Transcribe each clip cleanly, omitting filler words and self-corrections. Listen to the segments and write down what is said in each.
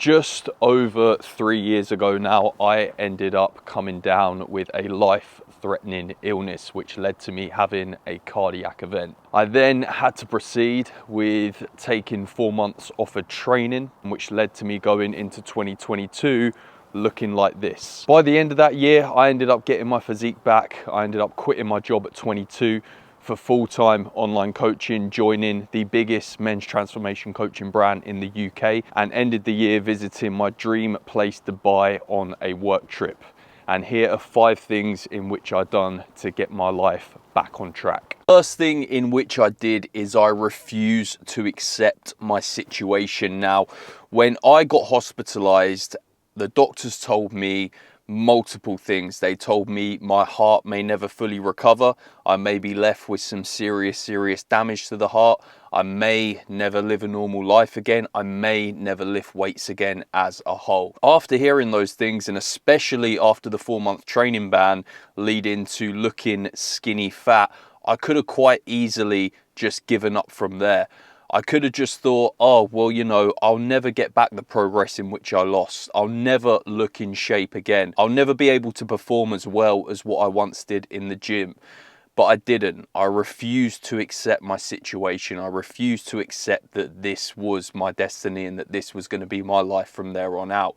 Just over 3 years ago now, I ended up coming down with a life-threatening illness, which led to me having a cardiac event. I then had to proceed with taking 4 months off of training, which led to me going into 2022 looking like this. By the end of that year, I ended up getting my physique back. I ended up quitting my job at 22 for full-time online coaching, joining the biggest men's transformation coaching brand in the UK, and ended the year visiting my dream place, Dubai, on a work trip. And here are 5 things in which I've done to get my life back on track. First thing in which I did is I refused to accept my situation. Now, when I got hospitalized, the doctors told me multiple things. They told me my heart may never fully recover. I may be left with some serious damage to the heart. I may never live a normal life again. I may never lift weights again as a whole. After hearing those things, and especially after the 4-month training ban leading to looking skinny fat, I could have quite easily just given up from there. I could have just thought, oh, well, you know, I'll never get back the progress in which I lost. I'll never look in shape again. I'll never be able to perform as well as what I once did in the gym. But I didn't. I refused to accept my situation. I refused to accept that this was my destiny and that this was going to be my life from there on out.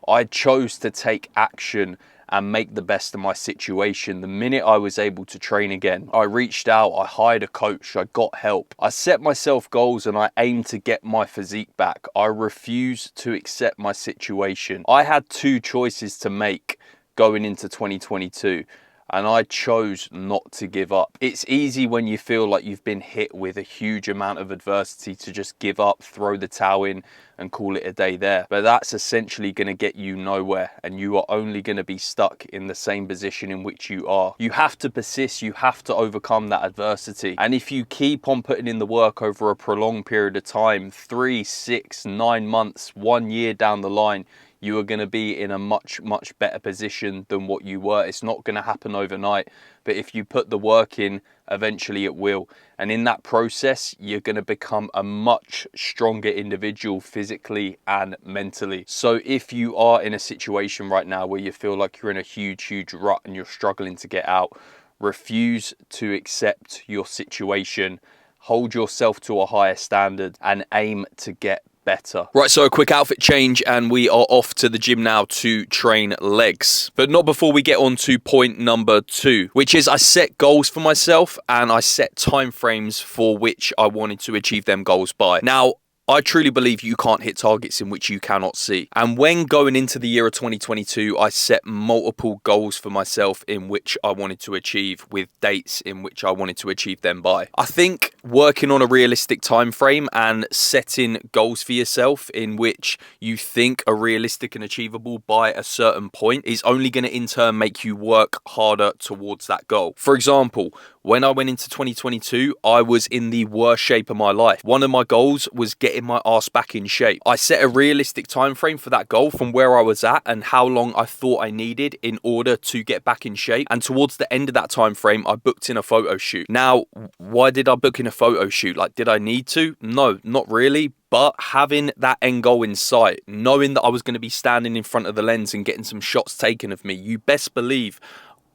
I chose to take action and make the best of my situation. The minute I was able to train again, I reached out, I hired a coach, I got help. I set myself goals and I aimed to get my physique back. I refused to accept my situation. I had 2 choices to make going into 2022. And I chose not to give up. It's easy when you feel like you've been hit with a huge amount of adversity to just give up, throw the towel in and call it a day there. But that's essentially going to get you nowhere, and you are only going to be stuck in the same position in which you are. You have to persist, you have to overcome that adversity. And if you keep on putting in the work over a prolonged period of time, 3, 6, 9 months, 1 year down the line, you are going to be in a much better position than what you were. It's not going to happen overnight, but if you put the work in, eventually it will. And in that process, you're going to become a much stronger individual physically and mentally. So if you are in a situation right now where you feel like you're in a huge rut and you're struggling to get out, refuse to accept your situation. Hold yourself to a higher standard and aim to get better. Right, so a quick outfit change and we are off to the gym now to train legs. But not before we get on to point number 2, which is I set goals for myself and I set time frames for which I wanted to achieve them goals by. Now, I truly believe you can't hit targets in which you cannot see. And when going into the year of 2022, I set multiple goals for myself in which I wanted to achieve, with dates in which I wanted to achieve them by. I think working on a realistic time frame and setting goals for yourself in which you think are realistic and achievable by a certain point is only going to in turn make you work harder towards that goal. For example, when I went into 2022, I was in the worst shape of my life. One of my goals was getting my ass back in shape. I set a realistic time frame for that goal from where I was at and how long I thought I needed in order to get back in shape. And towards the end of that time frame, I booked in a photo shoot. Now, why did I book in a photo shoot? Like, did I need to? No, not really. But having that end goal in sight, knowing that I was going to be standing in front of the lens and getting some shots taken of me, you best believe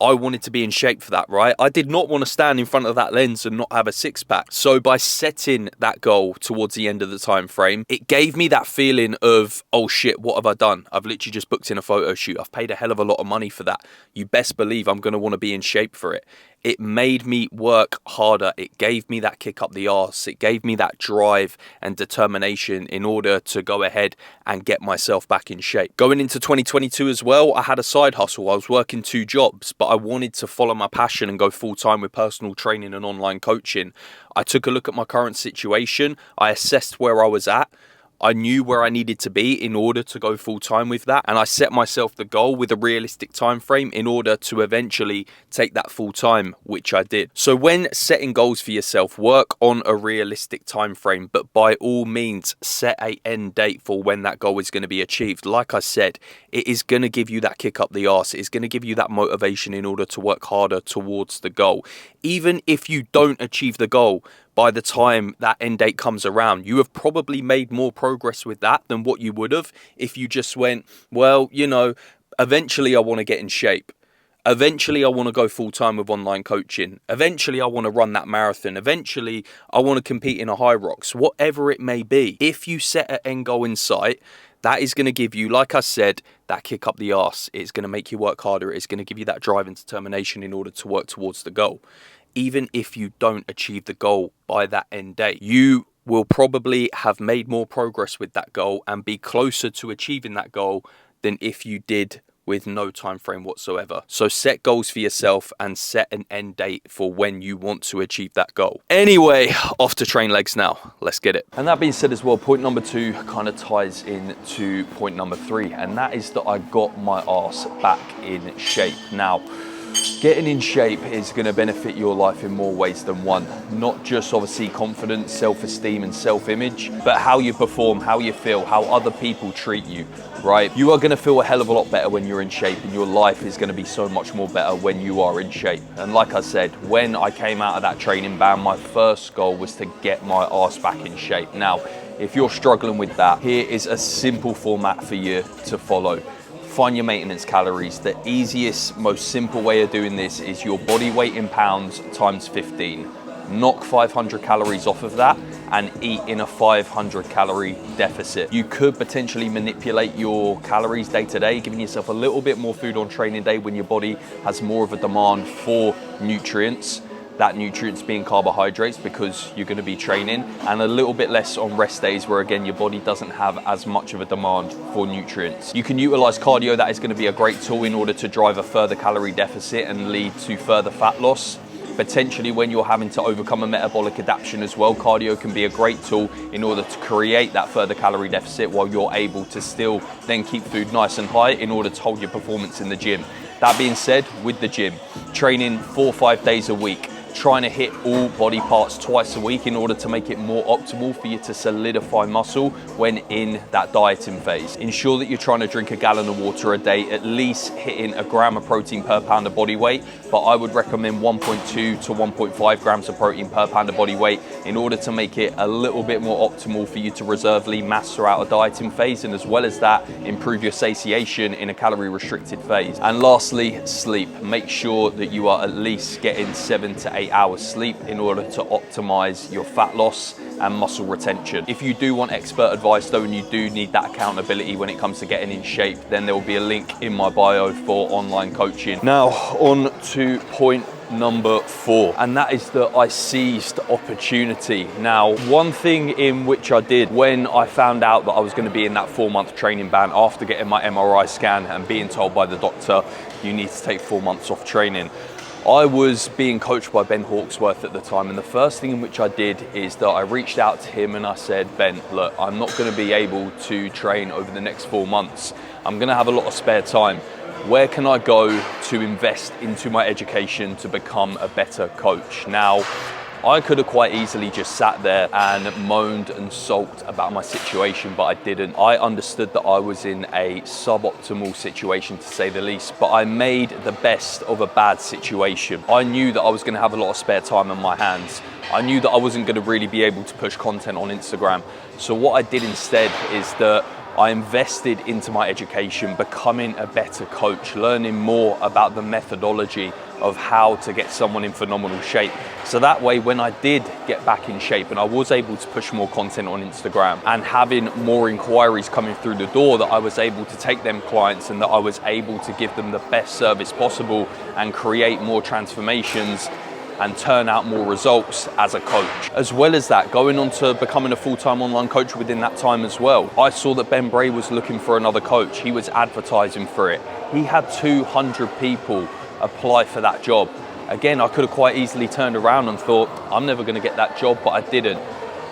I wanted to be in shape for that, right? I did not want to stand in front of that lens and not have a 6-pack. So by setting that goal towards the end of the time frame, it gave me that feeling of, oh shit, what have I done? I've literally just booked in a photo shoot. I've paid a hell of a lot of money for that. You best believe I'm going to want to be in shape for it. It made me work harder. It gave me that kick up the arse. It gave me that drive and determination in order to go ahead and get myself back in shape. Going into 2022 as well, I had a side hustle. I was working 2 jobs, but I wanted to follow my passion and go full-time with personal training and online coaching. I took a look at my current situation. I assessed where I was at. I knew where I needed to be in order to go full time with that, and I set myself the goal with a realistic time frame in order to eventually take that full time, which I did. So when setting goals for yourself, work on a realistic time frame, but by all means set a end date for when that goal is going to be achieved. Like I said, it is going to give you that kick up the arse. It is going to give you that motivation in order to work harder towards the goal. Even if you don't achieve the goal, by the time that end date comes around. You have probably made more progress with that than what you would have if you just went, well, you know, eventually I want to get in shape. Eventually I want to go full-time with online coaching. Eventually I want to run that marathon. Eventually I want to compete in a high rocks, whatever it may be. If you set an end goal in sight, that is going to give you, like I said, that kick up the arse. It's going to make you work harder. It's going to give you that drive and determination in order to work towards the goal. Even if you don't achieve the goal by that end date, you will probably have made more progress with that goal and be closer to achieving that goal than if you did with no time frame whatsoever. So set goals for yourself and set an end date for when you want to achieve that goal. Anyway, off to train legs now. Let's get it. And that being said as well, point number 2 kind of ties into point number 3, and that is that I got my arse back in shape. Now, getting in shape is going to benefit your life in more ways than one. Not just obviously confidence, self-esteem and self-image, but how you perform, how you feel, how other people treat you, right? You are going to feel a hell of a lot better when you're in shape, and your life is going to be so much more better when you are in shape. And like I said, when I came out of that training ban, my first goal was to get my arse back in shape. Now, if you're struggling with that, here is a simple format for you to follow. Find your maintenance calories. The easiest, most simple way of doing this is your body weight in pounds times 15. Knock 500 calories off of that and eat in a 500 calorie deficit. You could potentially manipulate your calories day to day, giving yourself a little bit more food on training day when your body has more of a demand for nutrients. That nutrients being carbohydrates because you're going to be training, and a little bit less on rest days where again your body doesn't have as much of a demand for nutrients. You can utilize cardio. That is going to be a great tool in order to drive a further calorie deficit and lead to further fat loss. Potentially when you're having to overcome a metabolic adaptation as well, cardio can be a great tool in order to create that further calorie deficit while you're able to still then keep food nice and high in order to hold your performance in the gym. That being said, with the gym, training 4 or 5 days a week, trying to hit all body parts twice a week in order to make it more optimal for you to solidify muscle when in that dieting phase. Ensure that you're trying to drink a gallon of water a day, at least hitting a gram of protein per pound of body weight, but I would recommend 1.2 to 1.5 grams of protein per pound of body weight in order to make it a little bit more optimal for you to reserve lean mass throughout a dieting phase, and as well as that, improve your satiation in a calorie restricted phase. And lastly, sleep. Make sure that you are at least getting 7 to 8 hours sleep in order to optimize your fat loss and muscle retention. If you do want expert advice though, and you do need that accountability when it comes to getting in shape, then there will be a link in my bio for online coaching. Now on to point number 4, and that is that I seized opportunity. Now, one thing in which I did when I found out that I was going to be in that 4-month training ban after getting my MRI scan and being told by the doctor you need to take 4 months off training, I was being coached by Ben Hawksworth at the time, and the first thing in which I did is that I reached out to him and I said, Ben, look, I'm not going to be able to train over the next 4 months. I'm going to have a lot of spare time. Where can I go to invest into my education to become a better coach? Now, I could have quite easily just sat there and moaned and sulked about my situation, but I didn't. I understood that I was in a suboptimal situation, to say the least, but I made the best of a bad situation. I knew that I was going to have a lot of spare time on my hands. I knew that I wasn't going to really be able to push content on Instagram. So what I did instead is that I invested into my education, becoming a better coach, learning more about the methodology of how to get someone in phenomenal shape. So that way, when I did get back in shape and I was able to push more content on Instagram and having more inquiries coming through the door, that I was able to take them clients and that I was able to give them the best service possible and create more transformations and turn out more results as a coach. As well as that, going on to becoming a full-time online coach within that time as well, I saw that Ben Bray was looking for another coach. He was advertising for it. He had 200 people apply for that job. Again, I could have quite easily turned around and thought, I'm never going to get that job, but I didn't.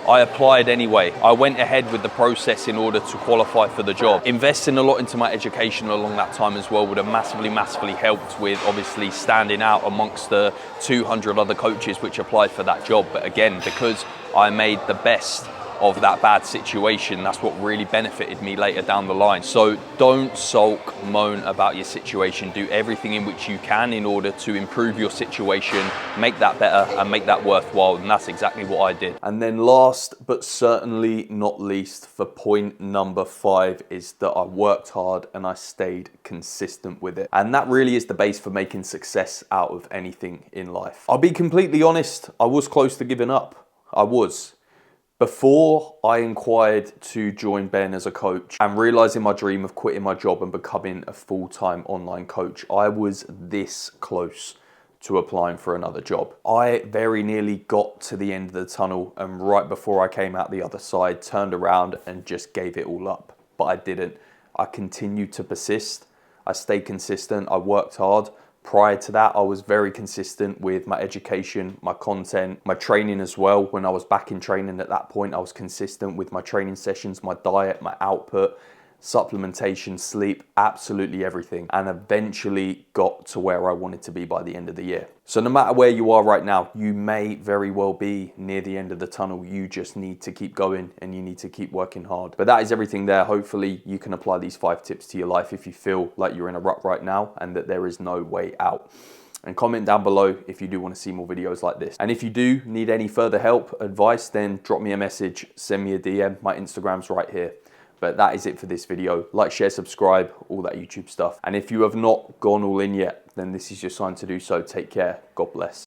I applied anyway. I went ahead with the process in order to qualify for the job. Investing a lot into my education along that time as well would have massively helped with obviously standing out amongst the 200 other coaches which applied for that job. But again, because I made the best of that bad situation. That's what really benefited me later down the line. So don't sulk, moan about your situation. Do everything in which you can in order to improve your situation, make that better and make that worthwhile. And that's exactly what I did. And then last but certainly not least, for point number 5, is that I worked hard and I stayed consistent with it. And that really is the base for making success out of anything in life. I'll be completely honest, I was close to giving up. I was. Before I inquired to join Ben as a coach and realizing my dream of quitting my job and becoming a full-time online coach, I was this close to applying for another job. I very nearly got to the end of the tunnel, and right before I came out the other side, turned around and just gave it all up. But I didn't. I continued to persist. I stayed consistent. I worked hard. Prior to that, I was very consistent with my education, my content, my training as well. When I was back in training at that point, I was consistent with my training sessions, my diet, my output, supplementation, sleep, absolutely everything, and eventually got to where I wanted to be by the end of the year. So no matter where you are right now, you may very well be near the end of the tunnel. You just need to keep going and you need to keep working hard. But that is everything there. Hopefully you can apply these 5 tips to your life if you feel like you're in a rut right now and that there is no way out. And comment down below if you do want to see more videos like this. And if you do need any further help, advice, then drop me a message, send me a DM. My Instagram's right here. But that is it for this video. Like, share, subscribe, all that YouTube stuff. And if you have not gone all in yet, then this is your sign to do so. Take care. God bless.